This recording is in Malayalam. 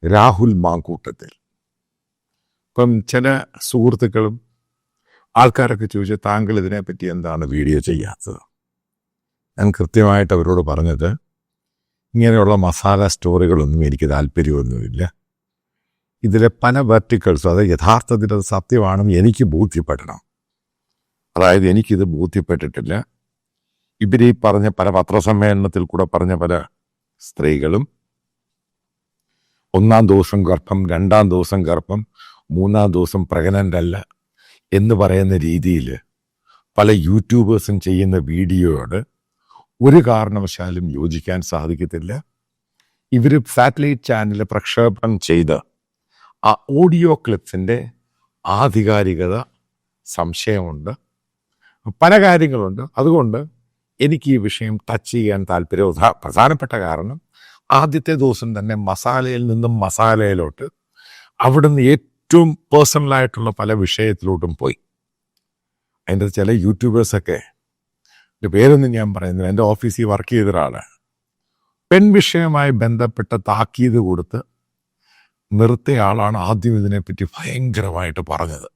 രാഹുൽ മാങ്കൂട്ടത്തിൽ. ഇപ്പം ചില സുഹൃത്തുക്കളും ആൾക്കാരൊക്കെ ചോദിച്ചു, താങ്കൾ ഇതിനെപ്പറ്റി എന്താണ് വീഡിയോ ചെയ്യാത്തത്? ഞാൻ കൃത്യമായിട്ട് അവരോട് പറഞ്ഞത്, ഇങ്ങനെയുള്ള മസാല സ്റ്റോറികളൊന്നും എനിക്ക് താല്പര്യമൊന്നുമില്ല. ഇതിലെ പല വെർട്ടിക്കൽസും അത് യഥാർത്ഥത്തിൽ അത് സത്യമാണെന്ന് എനിക്ക് ബോധ്യപ്പെടണം. അതായത് എനിക്കിത് ബോധ്യപ്പെട്ടിട്ടില്ല. ഇവരീ പറഞ്ഞ പല പത്രസമ്മേളനത്തിൽ കൂടെ പറഞ്ഞ പല സ്ത്രീകളും 1-ാം ദിവസം ഗർഭം, 2-ാം ദിവസം ഗർഭം, 3-ാം ദിവസം പ്രഗ്നൻ്റ് അല്ല എന്ന് പറയുന്ന രീതിയിൽ പല യൂട്യൂബേഴ്സും ചെയ്യുന്ന വീഡിയോയോട് ഒരു കാരണവശാലും യോജിക്കാൻ സാധിക്കത്തില്ല. ഇവർ സാറ്റലൈറ്റ് ചാനൽ പ്രക്ഷേപണം ചെയ്ത് ആ ഓഡിയോ ക്ലിപ്സിൻ്റെ ആധികാരികത സംശയമുണ്ട്, പല കാര്യങ്ങളുണ്ട്. അതുകൊണ്ട് എനിക്ക് ഈ വിഷയം ടച്ച് ചെയ്യാൻ താല്പര്യം. പ്രധാനപ്പെട്ട കാരണം, ആദ്യത്തെ ദിവസം തന്നെ മസാലയിൽ നിന്നും മസാലയിലോട്ട്, അവിടുന്ന് ഏറ്റവും പേഴ്സണലായിട്ടുള്ള പല വിഷയത്തിലോട്ടും പോയി. അതിൻ്റെ ചില യൂട്യൂബേഴ്സൊക്കെ, എൻ്റെ പേരൊന്നും ഞാൻ പറയുന്നില്ല, എൻ്റെ ഓഫീസിൽ വർക്ക് ചെയ്ത ഒരാളാണ്, പെൺവിഷയവുമായി ബന്ധപ്പെട്ട താക്കീത് കൊടുത്ത് നിർത്തിയ ആളാണ് ആദ്യം ഇതിനെപ്പറ്റി ഭയങ്കരമായിട്ട് പറഞ്ഞത്.